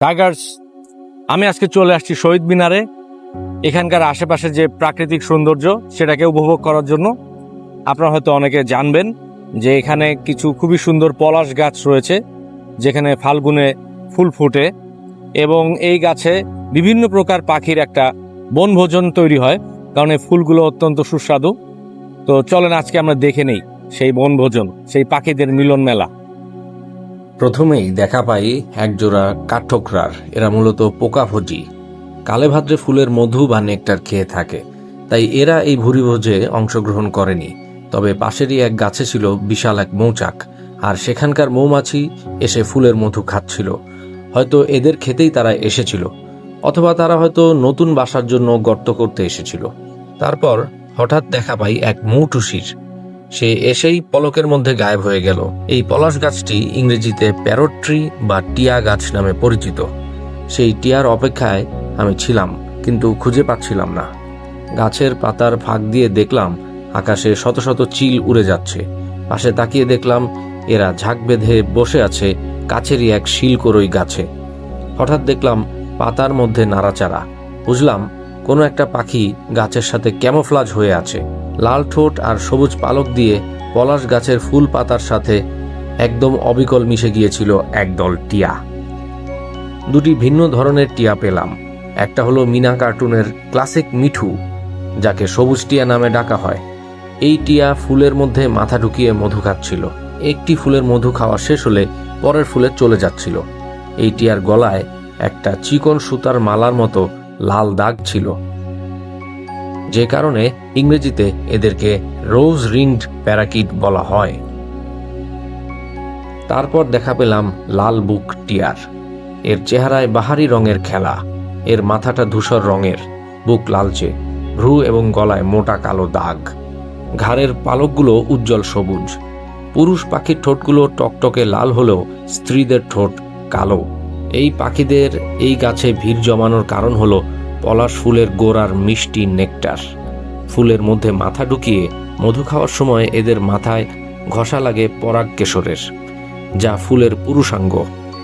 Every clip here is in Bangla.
টাইগার্স, আমি আজকে চলে আসছি শহীদ মিনারে। এখানকার আশেপাশে যে প্রাকৃতিক সৌন্দর্য সেটাকে উপভোগ করার জন্য। আপনারা হয়তো অনেকে জানবেন যে এখানে কিছু খুবই সুন্দর পলাশ গাছ রয়েছে, যেখানে ফাল্গুনে ফুল ফুটে এবং এই গাছে বিভিন্ন প্রকার পাখির একটা বনভোজন তৈরি হয়, কারণ এই ফুলগুলো অত্যন্ত সুস্বাদু। তো চলেন আজকে আমরা দেখে নেই সেই বনভোজন, সেই পাখিদের মিলন মেলা। প্রথমেই দেখা পাই একজোড়া কাঠঠোকরার। এরা মূলত পোকাভোজী, কালে ভাদ্রে ফুলের মধু বা নেকটার খেয়ে থাকে, তাই এরা এই ভুরিভোজে অংশগ্রহণ করেনি। তবে পাশেরই এক গাছে ছিল বিশাল এক মৌচাক, আর সেখানকার মৌমাছি এসে ফুলের মধু খাচ্ছিল। হয়তো এদের খেতেই তারা এসেছিল, অথবা তারা হয়তো নতুন বাসার জন্য গর্ত করতে এসেছিল। তারপর হঠাৎ দেখা পাই এক মৌটুসির। সে এসেই পলকের মধ্যে গায়েব হয়ে গেল। এই পলাশ গাছটি ইংরেজিতে প্যারট ট্রি বা টিয়া গাছ নামে পরিচিত। সেই টিয়ার অপেক্ষায় আমি ছিলাম, কিন্তু খুঁজে পাচ্ছিলাম না। গাছের পাতার ফাঁক দিয়ে দেখলাম আকাশে শত শত চিল উড়ে যাচ্ছে। পাশে তাকিয়ে দেখলাম এরা ঝাঁক বেঁধে বসে আছে কাছেরই এক শিলকরই গাছে। হঠাৎ দেখলাম পাতার মধ্যে নাড়াচাড়া। বুঝলাম কোনো একটা পাখি গাছের সাথে ক্যামোফ্লাজ হয়ে আছে। লাল ঠোঁট আর সবুজ পালক দিয়ে পলাশ গাছের ফুল পাতার সাথে একদম অবিকল মিশে গিয়েছিল একদল টিয়া। দুটি ভিন্ন ধরনের টিয়া পেলাম। একটা হলো মিনা কার্টুনের ক্লাসিক মিঠু, যাকে সবুজ টিয়া নামে ডাকা হয়। এই টিয়া ফুলের মধ্যে মাথা ঢুকিয়ে মধু খাচ্ছিল। একটি ফুলের মধু খাওয়া শেষ হলে পরের ফুলে চলে যাচ্ছিল। এই টিয়ার গলায় একটা চিকন সুতার মালার মতো লাল দাগ ছিল, যে কারণে ইংরেজিতে এদেরকে রোজ রিংড প্যারাকিট বলা হয়। তারপর দেখা পেলাম লাল বুক টিয়ার। এর চেহারায় বাহারি রঙের খেলা। এর মাথাটা ধূসর রঙের, বুক লালচে, ভ্রু এবং গলায় মোটা কালো দাগ। ঘাড়ের পালকগুলো উজ্জ্বল সবুজ। পুরুষ পাখির ঠোঁটগুলো টকটকে লাল হলেও স্ত্রীদের ঠোঁট কালো। এই পাখিদের এই গাছে ভিড় জমানোর কারণ হলো পলাশ ফুলের গোড়ার মিষ্টি নেকটার। ফুলের মধ্যে মাথা ঢুকিয়ে মধু খাওয়ার সময় এদের মাথায় ঘষা লাগে পরাগ কেশরের, যা ফুলের পুরুষাঙ্গ,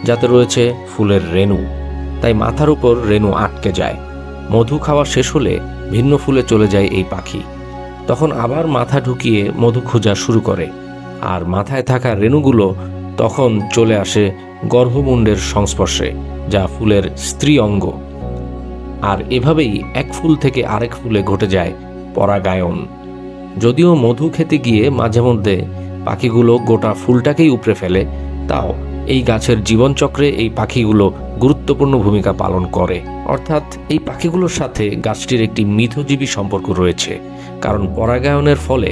যাতে রয়েছে ফুলের রেণু। তাই মাথার উপর রেণু আটকে যায়। মধু খাওয়া শেষ হলে ভিন্ন ফুলে চলে যায় এই পাখি। তখন আবার মাথা ঢুকিয়ে মধু খোঁজা শুরু করে, আর মাথায় থাকা রেণুগুলো তখন চলে আসে গর্ভমুণ্ডের সংস্পর্শে, যা ফুলের স্ত্রী অঙ্গ। আর এভাবেই এক ফুল থেকে আরেক ফুলে ঘটে যায় পরাগায়ন। যদিও মধু খেতে গিয়ে মাঝে মধ্যে পাখিগুলো গোটা ফুলটাকেই উপড়ে ফেলে, তাও এই গাছের জীবনচক্রে এই পাখিগুলো গুরুত্বপূর্ণ ভূমিকা পালন করে। অর্থাৎ এই পাখিগুলোর সাথে গাছটির একটি মিথজীবী সম্পর্ক রয়েছে, কারণ পরাগায়নের ফলে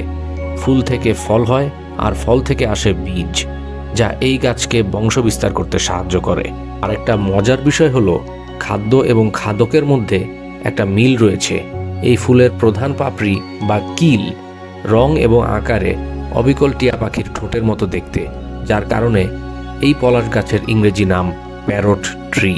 ফুল থেকে ফল হয়, আর ফল থেকে আসে বীজ, যা এই গাছকে বংশবিস্তার করতে সাহায্য করে। আর একটা মজার বিষয় হলো, খাদ্য এবং খাদকের মধ্যে একটা মিল রয়েছে। এই ফুলের প্রধান পাপড়ি বা কিল রং এবং আকারে অবিকল টিয়া পাখির ঠোঁটের মতো দেখতে, যার কারণে এই পলাশ গাছের ইংরেজি নাম প্যারট ট্রি।